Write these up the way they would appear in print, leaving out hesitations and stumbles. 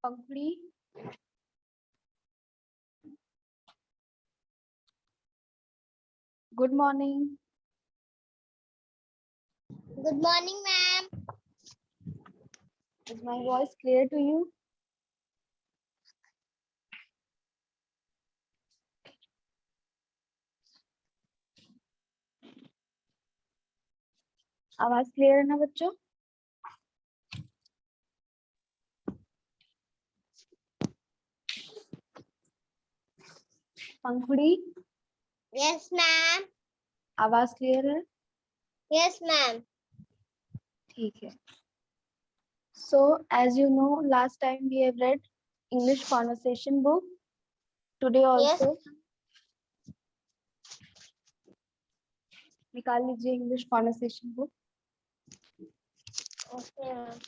Pankhuri, good morning. Good morning, ma'am. Is my voice clear to you? आवाज clear है ना बच्चों? पंखुड़ी, Yes, ma'am. आवाज क्लियर है? Yes, ma'am. ठीक है। So, as you know, last time we have read English conversation book. Today also. निकाल लीजिए English conversation book. Okay, ma'am.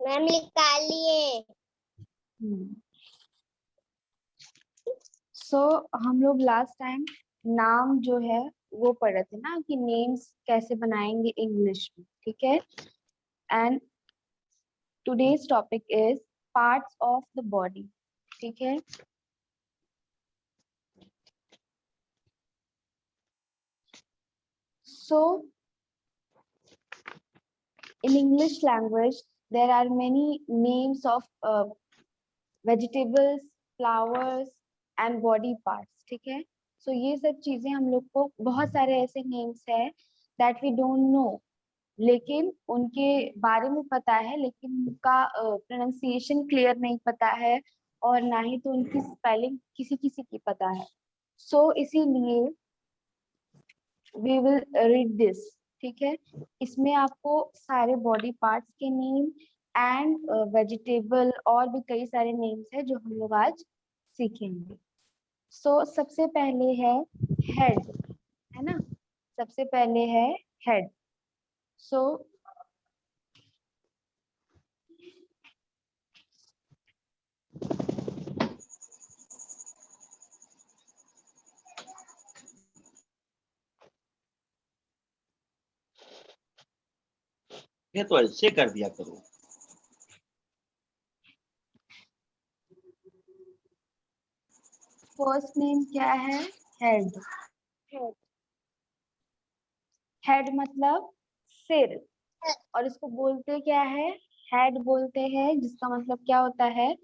Ma'am निकाल लिए। So, हम लोग लास्ट टाइम नाम जो है वो पढ़ रहे थे ना कि नेम्स कैसे बनाएंगे इंग्लिश में, ठीक है। And today's topic is parts of the body, ठीक है। So, in English language, there are many names of vegetables, flowers and body parts, ठीक है। So, ये सब चीजें हम लोग को बहुत सारे ऐसे नेम्स है that we don't know, लेकिन उनके बारे में पता है, लेकिन उनका प्रोनाउंसिएशन क्लियर नहीं पता है और ना ही तो उनकी स्पेलिंग किसी किसी की पता है। So, इसीलिए we will read this, ठीक है। इसमें आपको सारे बॉडी पार्ट्स के नेम एंड वेजिटेबल और भी कई सारे नेम्स है जो हम लोग आज सीखेंगे। सो सबसे पहले है हेड, है ना। सबसे पहले है हेड। सो ये तो ऐसे कर दिया करो। फर्स्ट नेम क्या है? हेड। हेड मतलब सिर, और इसको बोलते क्या है? हेड बोलते हैं, जिसका मतलब क्या होता है?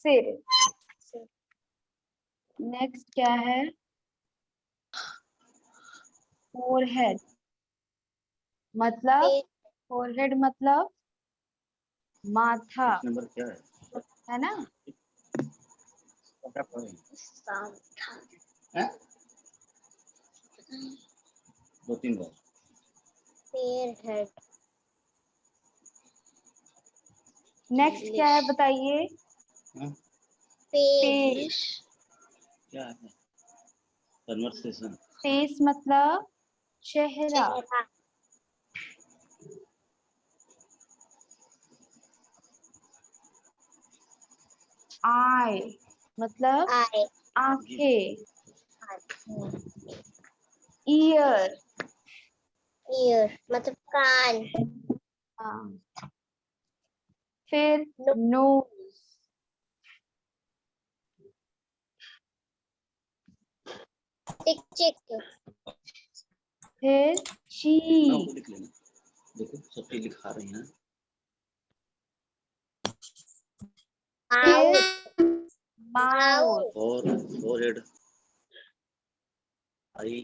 सिर। नेक्स्ट क्या है? फोरहेड, मतलब फोरहेड मतलब माथा, नंबर क्या है ना। है? 2-3 बार। हेड। नेक्स्ट क्या है बताइए? फेस। क्या है? कन्वर्सेशन। फेस मतलब चेहरा। आई मतलब आंखें। ईयर, ईयर मतलब कान। फिर नोज, टिक चिक। फिर चीक, लिख लेना, देखो सब चीज लिखा रही हैं। माउथ और forehead, eye,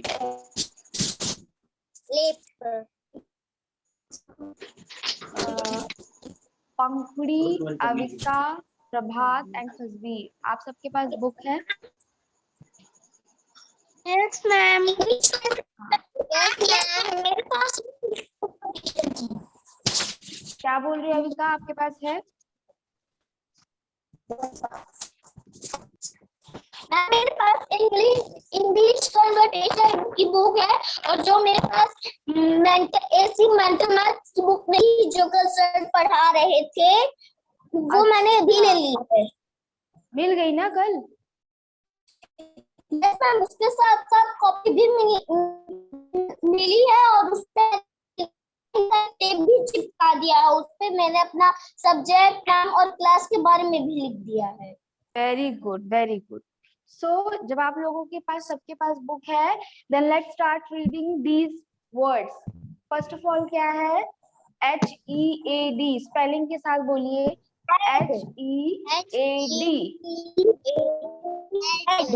lip, Pankhudi, Avika, Prabhat and Fajbir. आप सबके पास बुक है? Yes ma'am. यस मैम मेरे पास। क्या बोल रही है अविका, आपके पास है? मेरे पास इंग्लिश कन्वर्सेशन की बुक है, और जो मेरे पास ऐसी मेंटल मैथ्स की बुक नहीं जो कल सर पढ़ा रहे थे वो मैंने अभी ले ली है। मिल गई ना कल? यस मैम, उसके साथ साथ कॉपी भी मिली है और उस पे टेप भी चिपका दिया है, उस पे मैंने अपना सब्जेक्ट, नाम और क्लास के बारे में भी लिख दिया है। Very good, very good. So जब आप लोगों के पास, सबके पास बुक है, then let's start reading these words. First of all क्या है? HEAD, स्पेलिंग के साथ बोलिए। HEAD, head.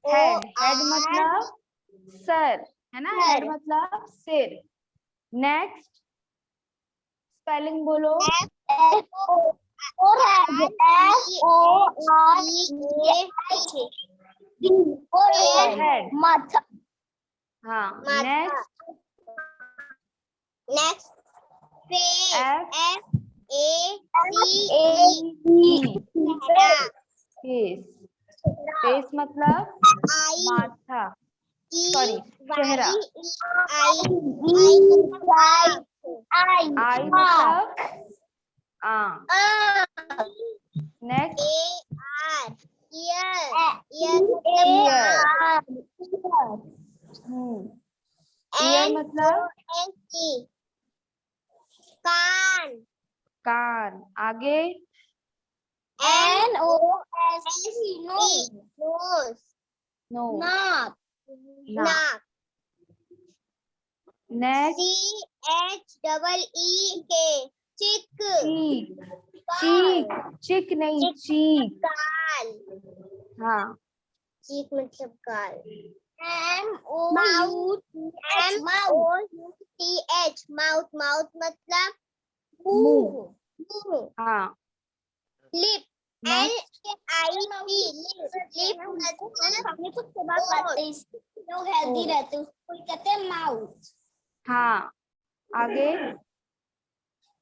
हेड मतलब सर, है ना? हेड मतलब सिर। नेक्स्ट स्पेलिंग बोलो। हेड, माथा। हाँ। Next face. फेस मतलब माथा, सॉरी चेहरा। आई मतलब आँख। नेक्स्ट ईयर मतलब कान। आगे नो, नाक। नेक्स्ट चीक। चीक, चिक नहीं, चीक। हाँ। चीक मतलब गाल। माउथ। माउथ मतलब मुंह। हाँ। लिप। नेक्स्ट लिप लोग हेल्दी रहते हैं, उसको कहते हैं माउथ। हाँ। आगे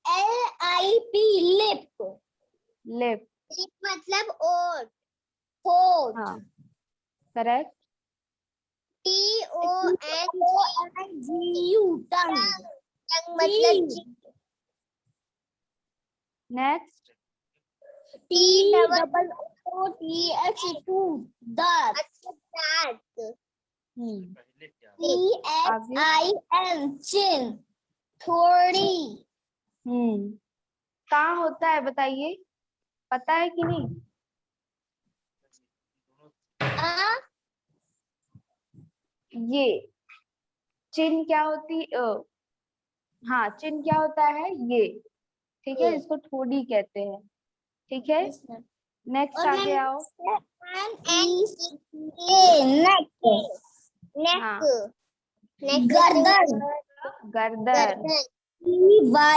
LIP लिप। लिप। लिप मतलब होठ। हाँ, करेक्ट। TONGU टंग। टंग मतलब जीभ। नेक्स्ट TOOTH दांत। CHIN चिन। थोड़ी। कहाँ होता है बताइए, पता है कि नहीं? ये चिन क्या होती? हाँ, चिन क्या होता है? ये, ठीक है, इसको ठोड़ी कहते हैं। ठीक है, नेक्स्ट आगे आओ। हाँ, गर्दन। गर्दन। EYEBROW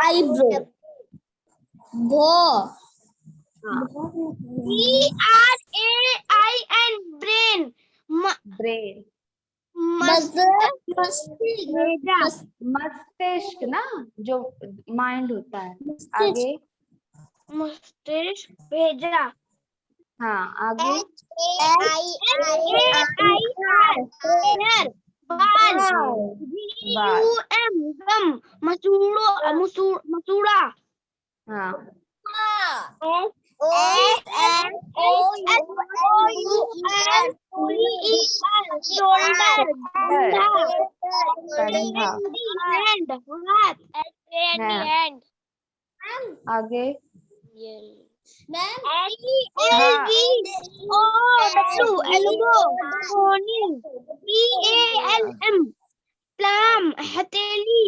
eyebrow. BRAIN brain. Brain. मस्तिष्क ना, जो माइंड होता है। आगे मस्तिष्क भेजा। हाँ, आगे गम। मसूड़ा। हाँ, कंधा। हैंड। आगे प्लम हथेली।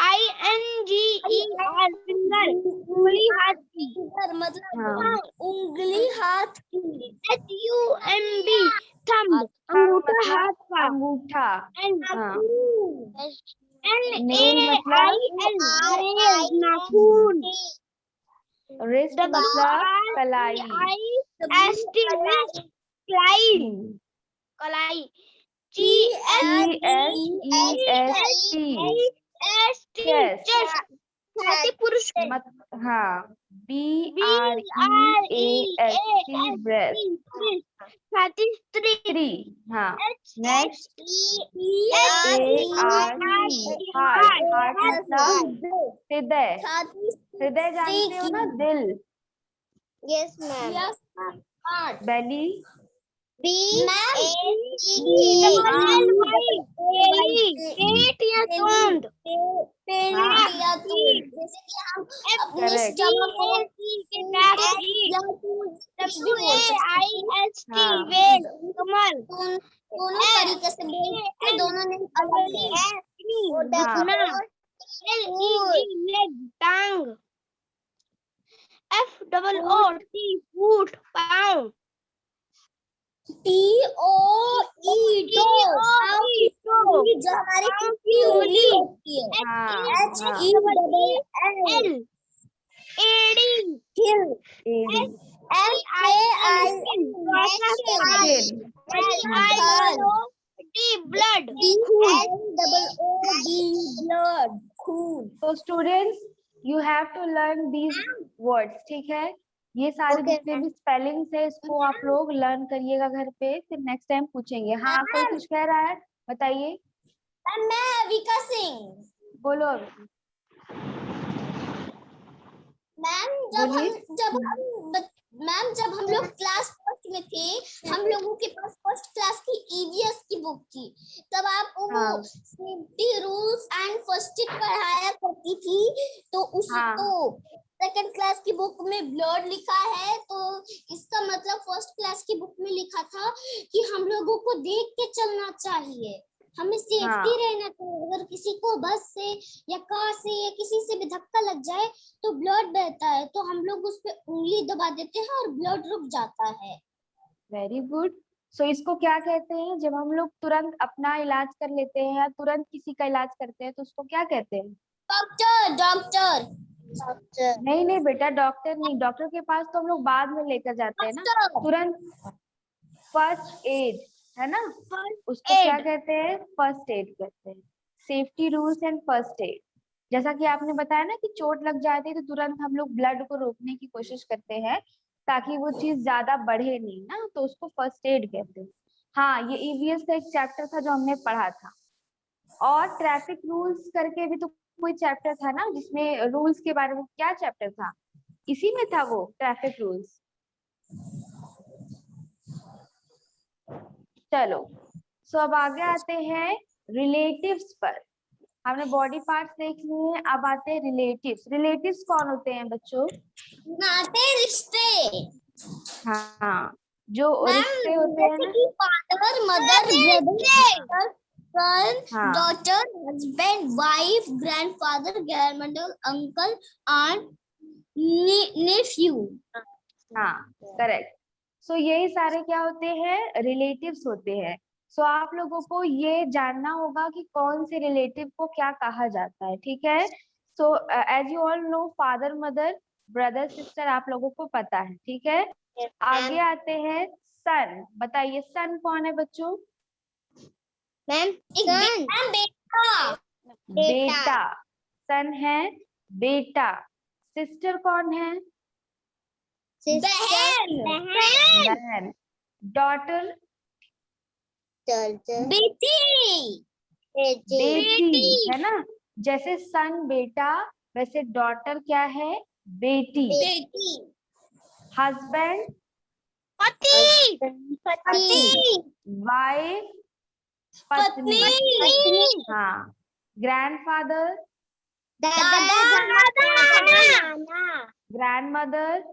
FINGER फिंगर उंगली हाथ की। मतलब उंगली हाथ की। THUMB थंब अंगूठा हाथ का। अंगूठा। हाँ। NAIL नाखून। रिस्ट मतलब कलाई। कलाई। CHEST chest. पुरुष। हाँ, BREAST ब्रेस्ट। स्त्री। हाँ। Next heart. हार्ट मतलब हृदय। हृदय जानते हो ना, दिल। Yes ma'am. बेली। जब आप दोनों तरीके से बोलते हैं, दोनों नेम अलग है। टांग, FOOT फूट, पाँव, TOE जो हमारी उंगली होती है। हाँ, HELL एडी, ब्लड। blood खून। तो students you have to learn these words, ठीक है। ये सारे Okay, जितने भी स्पेलिंग्स है इसको आप लोग लर्न करिएगा घर पे, फिर नेक्स्ट टाइम पूछेंगे। हाँ, कोई कुछ कह रहा है, बताइए, मैं विका सिंह। बोलो अभी। मैम जब हम लोग क्लास फर्स्ट में थे, हम लोगों के पास फर्स्ट क्लास की EVS की बुक थी। तब आपको वो हाँ। Safety rules and first aid पढ़ाया करती थी। तो उसको सेकंड क्लास की बुक में ब्लड लिखा है, तो इसका मतलब फर्स्ट क्लास की बुक में लिखा था कि हम लोगों को देख के चलना चाहिए, हमें सेफ्टी रहना चाहिए। अगर किसी को बस से या कार से या किसी से भी धक्का लग जाए तो ब्लड बहता है, तो हम लोग उस पे उंगली दबा देते हैं और ब्लड रुक जाता है। Very good. सो इसको क्या कहते हैं, जब हम लोग तुरंत अपना इलाज कर लेते हैं या तुरंत किसी का इलाज करते हैं तो उसको क्या कहते हैं? डॉक्टर। नहीं नहीं बेटा, डॉक्टर नहीं, डॉक्टर के पास तो हम लोग बाद में लेकर जाते हैं ना, तुरंत फर्स्ट एड है ना, उसको क्या कहते हैं? फर्स्ट एड कहते हैं। Safety rules and first aid. जैसा कि आपने बताया ना कि चोट लग जाती है तो तुरंत हम लोग ब्लड को रोकने की कोशिश करते हैं ताकि वो चीज ज्यादा बढ़े नहीं ना, तो उसको फर्स्ट एड कहते हैं। हाँ, ये EVS का एक चैप्टर था जो हमने पढ़ा था। और ट्रैफिक रूल्स करके भी तो कोई चैप्टर था ना जिसमें रूल्स के बारे में, क्या चैप्टर था? इसी में था वो ट्रैफिक रूल्स। चलो, सो अब आगे आते हैं रिलेटिव्स पर। हमने बॉडी पार्ट्स देख लिए, अब आते हैं रिलेटिव्स। रिलेटिव्स कौन होते हैं बच्चों? नाते रिश्ते। हाँ, जो रिश्ते होते हैं ना, फादर, मदर, ब्रदर, सन, हाँ daughter, husband, wife, grandfather, grandmother, uncle, aunt, nephew. हाँ, करेक्ट। सो यही सारे क्या होते हैं? रिलेटिव्स होते हैं। सो आप लोगों को ये जानना होगा कि कौन से रिलेटिव को क्या कहा जाता है, ठीक है। So as you all know, father, mother, brother, sister आप लोगों को पता है, ठीक है। आगे आते हैं सन। बताइए सन कौन है बच्चों? मैम बेटा। बेटा, सन है बेटा। सिस्टर कौन है? बहन। डॉटर, बेटी। बेटी है ना। जैसे सन बेटा, वैसे डॉटर क्या है? बेटी। हस्बैंड, वाइफ, पत्नी। हाँ, ग्रैंडफादर, ग्रैंडमदर,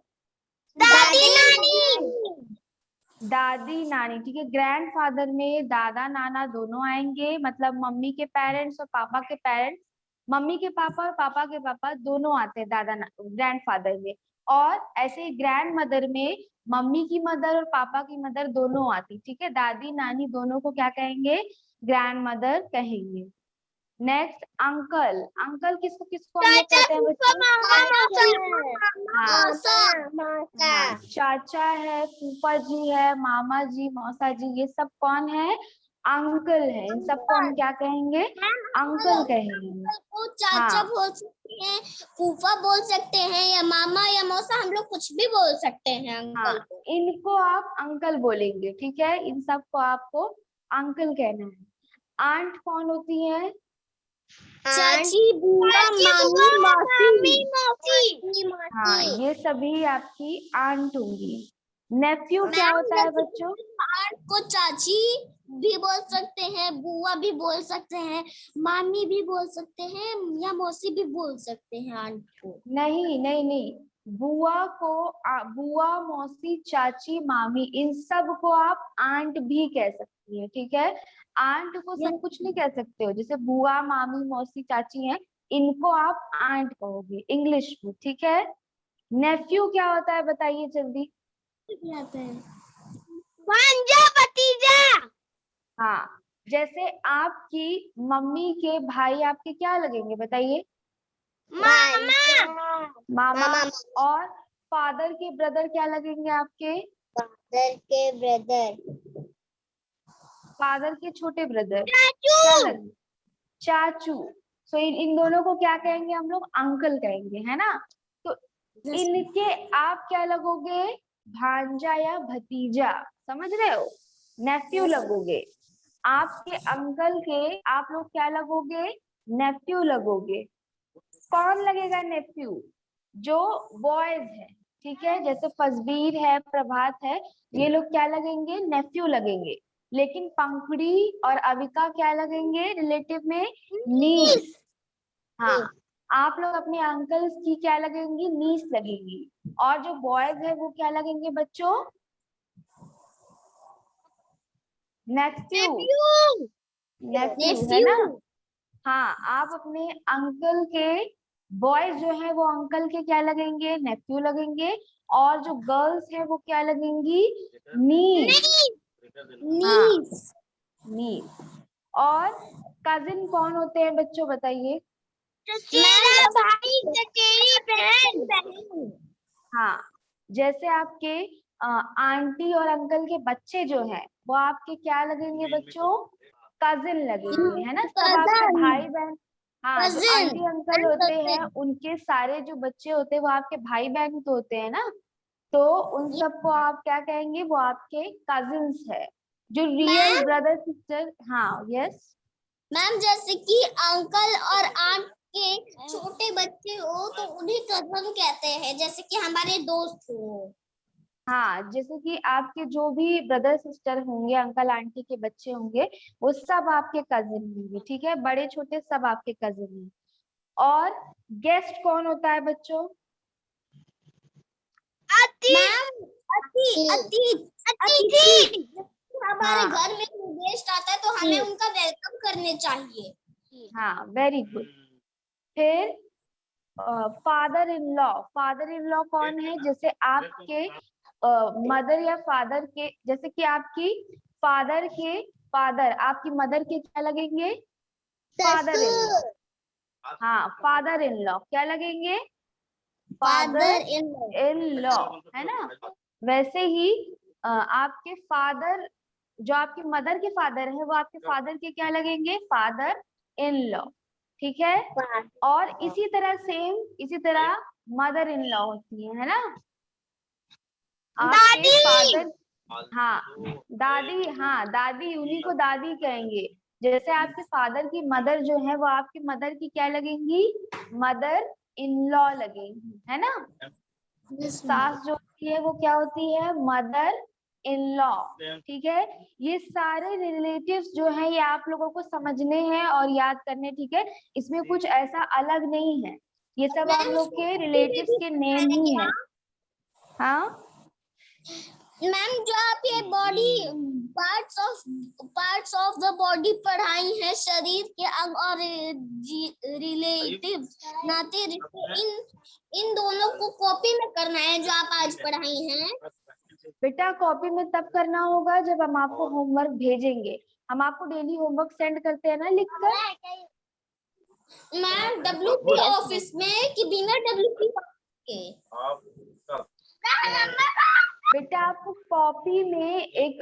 दादी नानी, ठीक है। ग्रैंडफादर में दादा नाना दोनों आएंगे, मतलब मम्मी के पेरेंट्स और पापा के पेरेंट्स, मम्मी के पापा और पापा के पापा दोनों आते हैं ग्रैंडफादर में। और ऐसे ग्रैंड मदर में मम्मी की मदर और पापा की मदर दोनों आती, ठीक है। दादी नानी दोनों को क्या कहेंगे? ग्रैंड मदर कहेंगे। Next uncle. अंकल किसको किसको हम लोग कहते हैं बच्चों? हाँ, चाचा है, फूफा जी है, मामा जी, मौसा जी, ये सब कौन है? अंकल है। इन सबको हम क्या कहेंगे? अंकल कहेंगे। को चाचा बोल सकते हैं, फूफा बोल सकते हैं, या मामा या मौसा, हम लोग कुछ भी बोल सकते हैं अंकल को। इनको आप अंकल बोलेंगे, ठीक है। इन सबको आपको अंकल कहना है। आंट कौन होती है? चाची, बुआ, मामी, मौसी। हाँ, ये सभी आपकी आंट होंगी। नेफ्यू क्या होता है बच्चों? आंट को चाची भी बोल सकते हैं, बुआ भी बोल सकते हैं, मामी भी बोल सकते हैं, या मौसी भी बोल सकते हैं आंट को। नहीं नहीं नहीं, बुआ को बुआ, मौसी, चाची, मामी, इन सब को आप आंट भी कह सकती है, ठीक है। आंट को सब कुछ नहीं कह सकते हो, जैसे बुआ, मामी, मौसी, चाची हैं, इनको आप आंट कहोगे इंग्लिश में, ठीक है। नेफ्यू क्या होता है बताइए जल्दी। भांजा भतीजा। हाँ, जैसे आपकी मम्मी के भाई आपके क्या लगेंगे बताइए। मामा। मामा। और फादर के ब्रदर क्या लगेंगे आपके। फादर के ब्रदर। फादर के छोटे ब्रदर चाचू। क्या लगेंगे, चाचू। सो इन दोनों को क्या कहेंगे हम लोग, अंकल कहेंगे, है ना। तो इनके आप क्या लगोगे, भांजा या भतीजा, समझ रहे हो, नेफ्यू लगोगे। आपके अंकल के आप लोग क्या लगोगे, नेफ्यू लगोगे। कौन लगेगा नेफ्यू, जो बॉयज है, ठीक है, जैसे फजबीर है, प्रभात है, ये लोग क्या लगेंगे, नेफ्यू लगेंगे। लेकिन पंखुड़ी और अविका क्या लगेंगे रिलेटिव में, नीस। हाँ, आप लोग अपने अंकल्स की क्या लगेंगी, नीस लगेंगी। और जो बॉयज है वो क्या लगेंगे बच्चों, नेफ्यू। नेफ्यू है ना। हाँ, आप अपने अंकल के बॉयज जो है वो अंकल के क्या लगेंगे, नेफ्यू लगेंगे। और जो गर्ल्स है वो क्या लगेंगी, नीस। हाँ, नीस। और कजिन कौन होते हैं बच्चों बताइए। चचेरा भाई, चचेरी बहन। हाँ, जैसे आपके आंटी और अंकल के बच्चे जो हैं वो आपके क्या लगेंगे बच्चों, कजिन लगेंगे, है ना, सब आपके भाई बहन। हाँ, जो Cousin आंटी अंकल and होते हैं cousin. उनके सारे जो बच्चे होते हैं वो आपके भाई बहन तो होते हैं ना, तो उन सबको आप क्या कहेंगे, वो आपके कजिन्स है, जो रियल मैम ब्रदर सिस्टर। हाँ, यस। मैम जैसे कि अंकल और आंट के छोटे बच्चे हो तो उन्हें कजन कहते हैं, जैसे कि हमारे दोस्त हो। हाँ, जैसे कि आपके जो भी ब्रदर सिस्टर होंगे, अंकल आंटी के बच्चे होंगे, वो सब आपके कजिन होंगे, ठीक है, बड़े छोटे सब आपके कजिन हैं। और गेस्ट कौन होता है बच्चों, मैम अतिथि। अतिथि। हमारे हाँ घर में कोई गेस्ट आता है तो हमें उनका वेलकम करने चाहिए। हाँ, वेरी गुड। फिर father in law. Father in law कौन है, जैसे आपके मदर या फादर के, जैसे कि आपकी फादर के फादर आपकी मदर के क्या लगेंगे, फादर इन लॉ। हाँ, फादर इन लॉ क्या लगेंगे, father father in in law, है ना। वैसे ही आपके फादर, जो आपकी मदर के फादर है वो आपके फादर के क्या लगेंगे, फादर इन लॉ, ठीक है। और इसी तरह सेम, इसी तरह मदर इन लॉ होती है ना, आपके दादी। फादर। हाँ, दादी, हाँ दादी, उन्हीं को दादी कहेंगे। जैसे आपके फादर की मदर जो है वो आपकी मदर की क्या लगेंगी, मदर इन लॉ लगेंगी, है ना। सास जो होती है वो क्या होती है, मदर इन लॉ, ठीक है। ये सारे रिलेटिव्स जो है ये आप लोगों को समझने हैं और याद करने, ठीक है, इसमें कुछ ऐसा अलग नहीं है, ये सब हम लोग के रिलेटिव्स के नेम ही है। हाँ, मैम जो आप ये body parts of the body पढ़ाई है, शरीर के अंग और रिलेटिव नाते रिश्ते, इन दोनों को कॉपी में करना है जो आप आज पढ़ाई हैं। बेटा कॉपी में तब करना होगा जब हम आपको होमवर्क भेजेंगे। हम आपको डेली होमवर्क सेंड करते हैं ना लिखकर। मैम WP ऑफिस में कि बिना WP के। बेटा आपको कॉपी में एक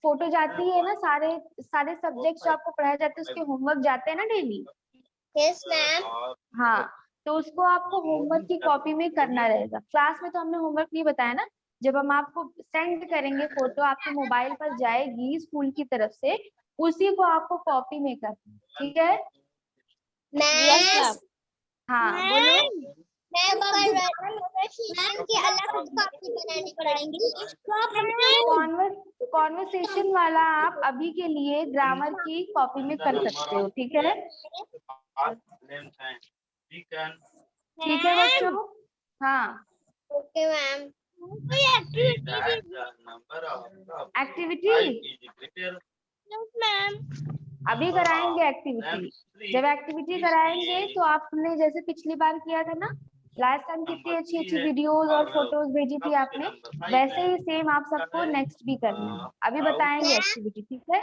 फोटो जाती है ना, सारे सारे सब्जेक्ट्स जो आपको पढ़ाए जाते हैं उसके होमवर्क जाते हैं ना डेली। Yes ma'am. हाँ, तो उसको आपको होमवर्क की कॉपी में करना रहेगा। क्लास में तो हमने होमवर्क नहीं बताया ना, जब हम आपको सेंड करेंगे फोटो आपके मोबाइल पर जाएगी स्कूल की तरफ से, उसी को आपको कॉपी में करना, ठीक है। मैम हाँ बोलो। मैं मैम की अलग कॉपी बनानी पड़ेगी। कॉन्वर्सेशन वाला आप अभी के लिए ग्रामर की कॉपी में कर सकते हो, ठीक है? ठीक है बच्चों, हाँ। Okay ma'am. कोई एक्टिविटी मैम। अभी कराएंगे एक्टिविटी। जब एक्टिविटी कराएंगे तो आपने जैसे पिछली बार किया था ना, लास्ट टाइम कितनी अच्छी अच्छी वीडियोस और फोटोज भेजी थी आपने, वैसे ही सेम आप सबको नेक्स्ट भी करना है। अभी बताएंगे एक्टिविटी, ठीक है?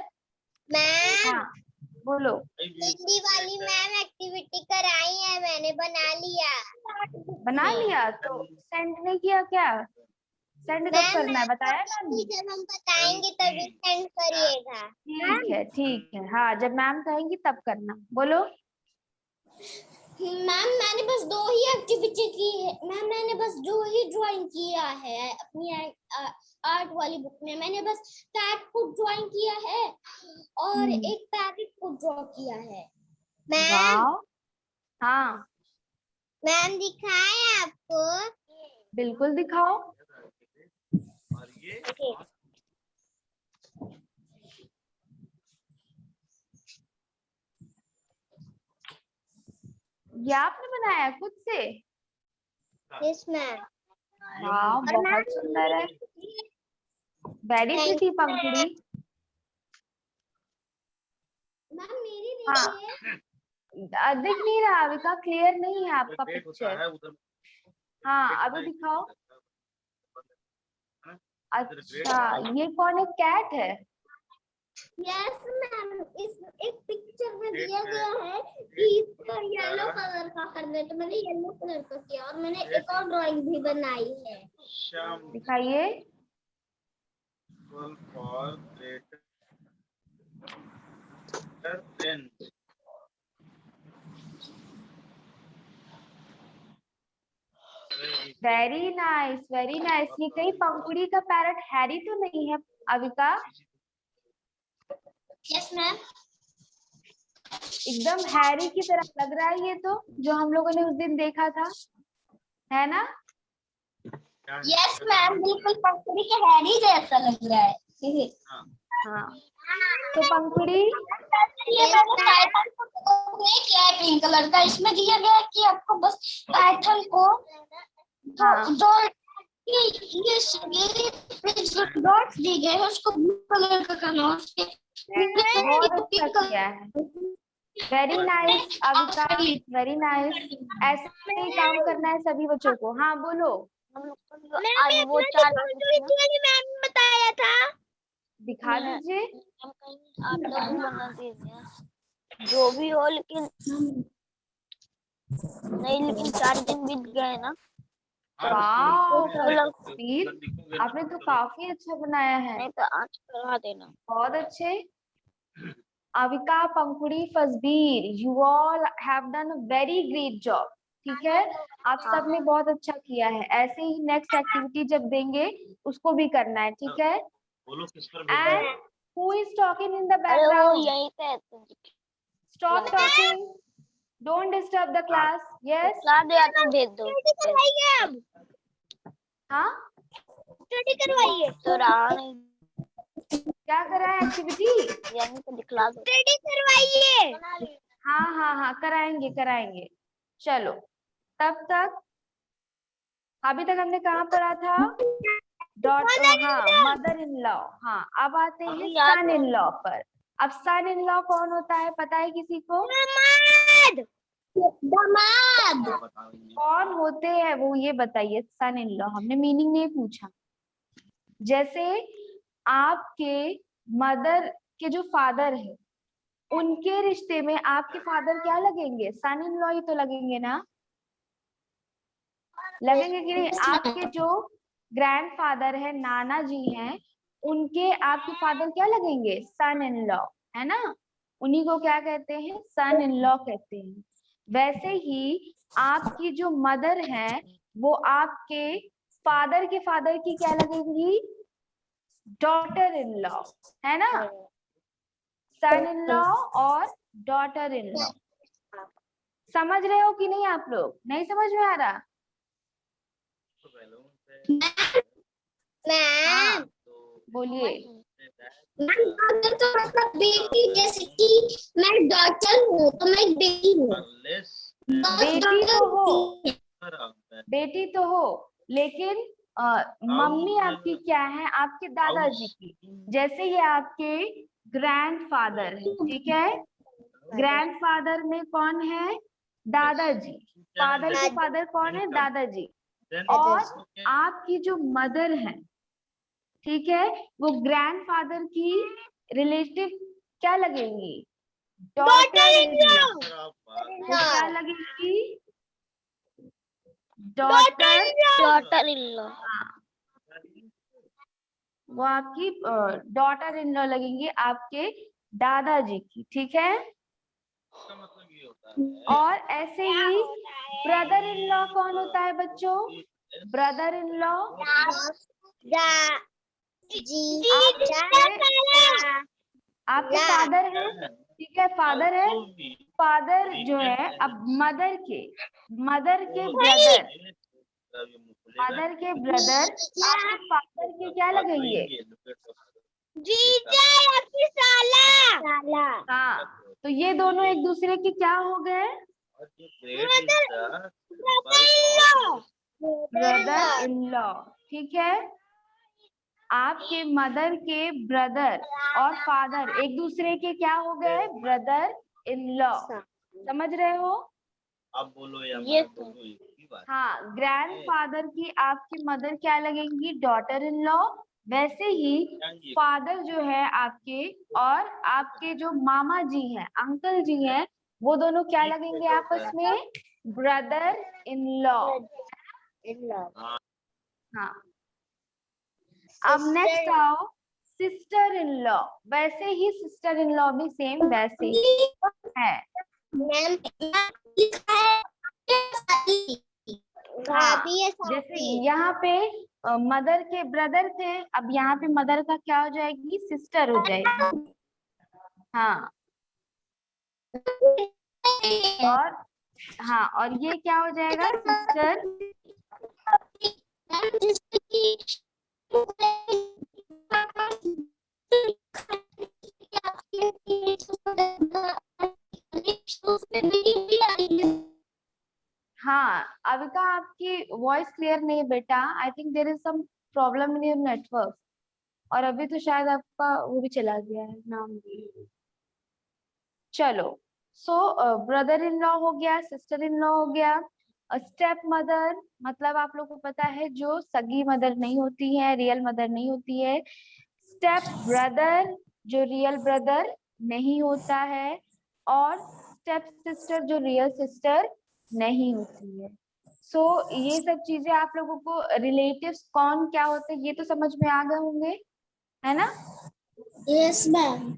मैम हाँ बोलो। हिंदी वाली मैम एक्टिविटी कराई है, मैंने बना लिया तो सेंड नहीं किया क्या? सेंड कब करना है बताया मैम? जब हम बताएंगे तभी सेंड करिएगा। ठीक है, हाँ जब मैम कहेंगी तब करना। बोलो। मैम मैंने बस 2 ही एक्टिविटी की है मैम, मैंने बस 2 ही ड्राइंग किया है अपनी आर्ट वाली बुक में। मैंने बस कैट को ड्राइंग किया है और एक पैरेट को ड्रॉ किया है। मैम हाँ मैम दिखाएं आपको? बिल्कुल दिखाओ। ये आपने बनाया खुद से? Yes ma'am. वाह बहुत सुंदर है, वेरी प्रिटी पंखुड़ी। मैम मेरी हाँ दिख नहीं रहा अविका, क्लियर नहीं है आपका पिक्चर। हाँ अभी दिखाओ। अच्छा ये कौन है, कैट है? यस मैम, इस एक पिक्चर में दिया गया है कि इसको येलो कलर का करना है, तो मैंने येलो कलर का किया और मैंने एक और ड्राइंग भी बनाई है। दिखाइए। Very nice very nice. ये कहीं पंखुड़ी का पैरट हैरी तो नहीं है अविका? Yes ma'am. एकदम हैरी की तरह लग रहा है ये तो, जो हम लोगों ने उस दिन देखा था, है ना? यस मैम, बिल्कुल पंखुड़ी के हैरी जैसा लग रहा है। हाँ तो पंखुड़ी ये मैंने किया है पिंक कलर का। इसमें दिया गया है कि आपको बस पैटर्न को जो ये डॉट्स दिए गए हैं उसको ब्लू कलर का करना है। उसके बहुत अच्छा किया है, very nice Avika, very nice. ऐसे ही काम करना है सभी बच्चों को। हाँ बोलो। मैम वो 4 मैम ने बताया था, दिखा दीजिए। आप लोग बना दीजिए जो भी हो, लेकिन नहीं, लेकिन 4 दिन बीत गए ना। आपने तो काफी अच्छा बनाया है। नहीं तो आज करवा देना। बहुत अच्छे। Avika, Pankhudi, Fajbir, you all have done a very great job. ठीक है, आप सब ने बहुत अच्छा किया है। ऐसे ही नेक्स्ट एक्टिविटी जब देंगे उसको भी करना है, ठीक है? And who is talking in the background? यहीं पे stop talking, don't disturb the class. Yes तो भेज दो। करवाइए अब। हाँ स्टडी करवाइए तो रानी क्या कर रहा है एक्टिविटी? यहीं पे दिखला दो। स्टडी करवाइए। हाँ कराएंगे कराएंगे। चलो तब तक, अभी तक हमने कहाँ पढ़ा था? Mother in law. हाँ अब आते हैं सन इन लॉ पर। अब सन इन लॉ कौन होता है पता है किसी को? दामाद। कौन होते हैं वो ये बताइए। सन इन लॉ हमने मीनिंग नहीं पूछा। जैसे आपके मदर के जो फादर है, उनके रिश्ते में आपके फादर क्या लगेंगे? सन इन लॉ ही तो लगेंगे ना, लगेंगे कि नहीं? आपके जो ग्रैंडफादर है, नाना जी हैं, उनके आपके फादर क्या लगेंगे? सन इन लॉ, है ना? उन्हीं को क्या कहते हैं? सन इन लॉ कहते हैं। वैसे ही आपकी जो मदर है वो आपके फादर के फादर की क्या लगेंगी? डॉटर इन लॉ, है ना? सन इन लॉ और डॉटर इन लॉ। समझ रहे हो कि नहीं? आप लोग नहीं समझ में आ रहा? मैम बोलिए। मैम तो मतलब बेटी, जैसे कि मैं डॉटर हूँ तो मैं बेटी हूँ। बेटी तो हो, बेटी तो हो, लेकिन मम्मी आपकी क्या है? आपके दादाजी की। जैसे ये आपके ग्रैंडफादर है, ठीक है? ग्रैंडफादर में कौन है? दादाजी। फादर के फादर कौन है? दादाजी। और आपकी जो मदर है, ठीक है, वो ग्रैंडफादर की रिलेटिव क्या लगेंगी? Daughter in law. वो क्या लगेगी? डॉटर। Daughter in law. वो आपकी डॉटर इन लॉ लगेंगी, आपके दादाजी की, ठीक है? और ऐसे ही ब्रदर इन लॉ कौन होता है बच्चों? ब्रदर इन लॉ आपके फादर है, ठीक है? फादर है। फादर जो है, अब मदर के ब्रदर, मदर के ब्रदर आपके फादर के क्या लगेंगे? हाँ, तो ये दोनों एक दूसरे के क्या हो गए? ब्रदर इन लॉ, ठीक है? आपके मदर के ब्रदर और फादर एक दूसरे के क्या हो गए? Brother in law. समझ रहे हो? आप बोलो या ये मैं बोलूं, एक ही बात। हाँ, ग्रैंडफादर की आपकी मदर क्या लगेंगी? Daughter in law. वैसे ही फादर जो है आपके, और आपके जो मामा जी हैं, अंकल जी हैं, वो दोनों क्या लगेंगे आपस में? Brother in law. हाँ, अब नेक्स्ट आओ सिस्टर इन लॉ। वैसे ही सिस्टर इन लॉ भी सेम वैसे ही है। हाँ, जैसे यहाँ पे मदर के ब्रदर थे, अब यहाँ पे मदर का क्या हो जाएगी? सिस्टर हो जाएगी। हाँ, और हाँ, और ये क्या हो जाएगा? सिस्टर। हाँ, अविका आपकी वॉइस क्लियर नहीं है बेटा। I think there is some problem in your network. और अभी तो शायद आपका वो भी चला गया है नाम भी। चलो, सो ब्रदर इन लॉ हो गया, सिस्टर इन लॉ हो गया। स्टेप मदर मतलब आप लोग को पता है, जो सगी मदर नहीं होती है, रियल मदर नहीं होती है। स्टेप ब्रदर जो रियल ब्रदर नहीं होता है, और स्टेप सिस्टर जो रियल सिस्टर नहीं होती है। सो ये सब चीजें आप लोगों को रिलेटिव्स कौन क्या होते हैं ये तो समझ में आ गए होंगे, है ना? Yes ma'am.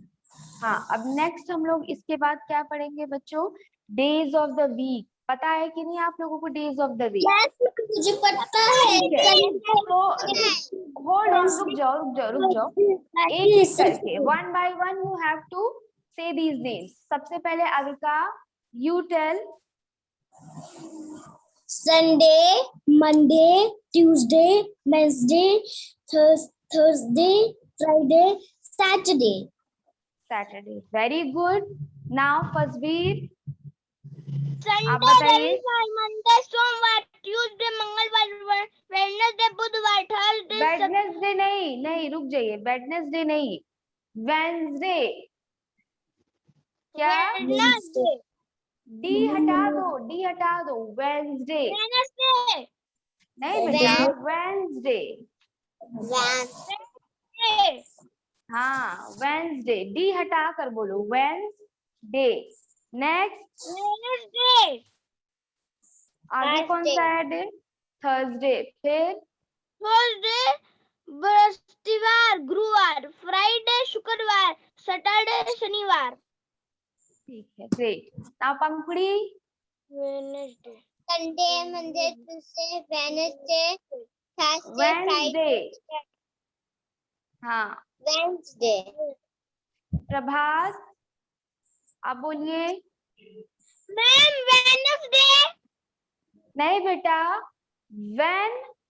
हाँ, अब नेक्स्ट हम लोग इसके बाद क्या पढ़ेंगे बच्चों? Days of the week. पता है कि नहीं आप लोगों को डेज ऑफ द वीक? मुझे पता है। ठीक है, तो होल्ड ऑन, रुक जाओ रुक जाओ रुक जाओ। एक एक करके, one by one you have to say these names. सबसे पहले Avika, you tell. Sunday, Monday, Tuesday, Wednesday, Thursday, Friday, Saturday. Saturday, very good. Now Fasbir, आप संडे, बताइए। रविवार, मंडे, सोमवार, ट्यूसडे, मंगलवार, वेडनेसडे, बुधवार, थर्सडे, वेडनेसडे नहीं, नहीं रुक जाइए, वेडनेसडे नहीं, वेंसडे। क्या? वेडनेसडे, डी हटा दो, डी हटा दो, वेंसडे। वेडनेसडे, नहीं बेटा, वेंसडे। वेडनेसडे, हाँ, वेंसडे, डी हटा कर बोलो, वेंसडे। नेक्स्ट, वेडनेसडे, आगे कौन सा है डे? थर्सडे। फिर थर्सडे, बृहस्पतिवार, गुरुवार, फ्राइडे, शुक्रवार, सैटरडे, शनिवार। ठीक है, great. Now Pankhudi, Wednesday, Sunday, Monday, Tuesday, Wednesday, Thursday, Wednesday. Friday, हाँ, वेडनेसडे। प्रभास आप बोलिए। मैम वेडनेसडे, नहीं बेटा,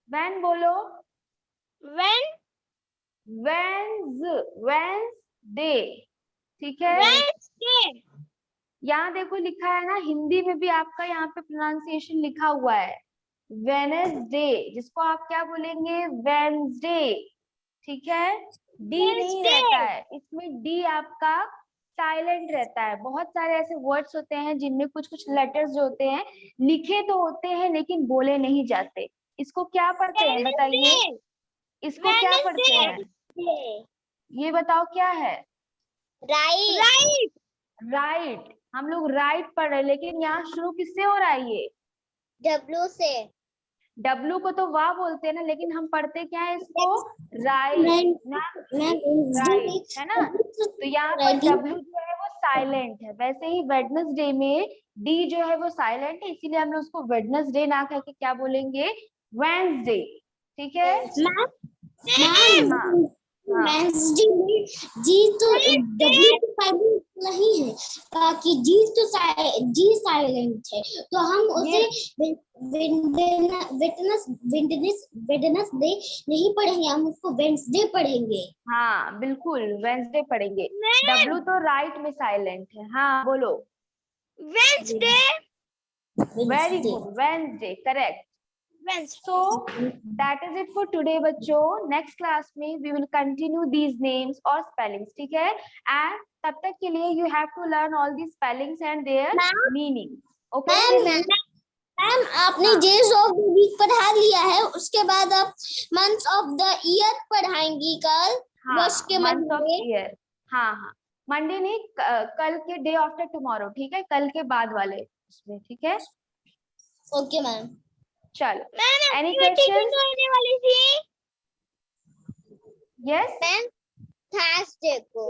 when बोलो, when वेंसडे, ठीक है। Wednesday, यहाँ देखो लिखा है ना, हिंदी में भी आपका यहाँ पे प्रोनाउंसिएशन लिखा हुआ है वेनसडे, जिसको आप क्या बोलेंगे, वेंसडे, ठीक है। डी नहीं रहता है इसमें, डी आपका साइलेंट रहता है। बहुत सारे ऐसे वर्ड्स होते हैं जिनमें कुछ कुछ लेटर्स जो होते हैं लिखे तो होते हैं लेकिन बोले नहीं जाते। इसको क्या पढ़ते हैं बताइए, इसको क्या पढ़ते हैं, ये बताओ क्या है। राइट राइट, हम लोग राइट पढ़ रहे हैं, लेकिन यहाँ शुरू किससे हो रहा है, ये डब्ल्यू से। डब्लू को तो वाह बोलते हैं ना, लेकिन हम पढ़ते क्या है इसको, राइट ना, राइट है ना। तो यहाँ पर डब्लू जो है वो साइलेंट है, वैसे ही वेडनेसडे में डी जो है वो साइलेंट है, इसीलिए हम लोग उसको वेडनेसडे ना कह के क्या बोलेंगे, वेंसडे, ठीक है। हाँ वेंसडे में जी तो डब्ल्यू तो साइलेंट नहीं है, बाकी जी तो जी साइलेंट है, तो हम उसे वेडनेसडे नहीं पढ़ेंगे, हम उसको वेंसडे पढ़ेंगे। हाँ बिल्कुल वेंसडे पढ़ेंगे। डब्लू तो राइट में साइलेंट है। हाँ बोलो, Wednesday, very good, Wednesday correct. So that is it for today बच्चों। Next class में we will continue these names और spellings, ठीक है। And तब तक के लिए you have to learn all these spellings and their meanings. Okay? Ma'am आपने डेज ऑफ द वीक पढ़ा लिया है, उसके बाद आप मंथ्स ऑफ द ईयर पढ़ाएंगी कल। हाँ, वर्ष के month of महीने। year। हाँ हाँ, मंडे नहीं, कल के डे आफ्टर टुमारो, ठीक है, कल के बाद वाले उसमें, ठीक है। Okay ma'am. चलो, मैम Any एक्टिविटी questions? तो होने वाली थी। Yes? मैम थर्सडे को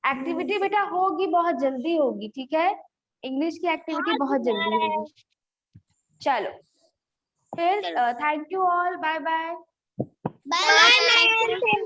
एक्टिविटी बेटा होगी, बहुत जल्दी होगी, ठीक है। इंग्लिश की एक्टिविटी बहुत जल्दी होगी। चलो फिर, thank you all, bye bye. Bye ma'am.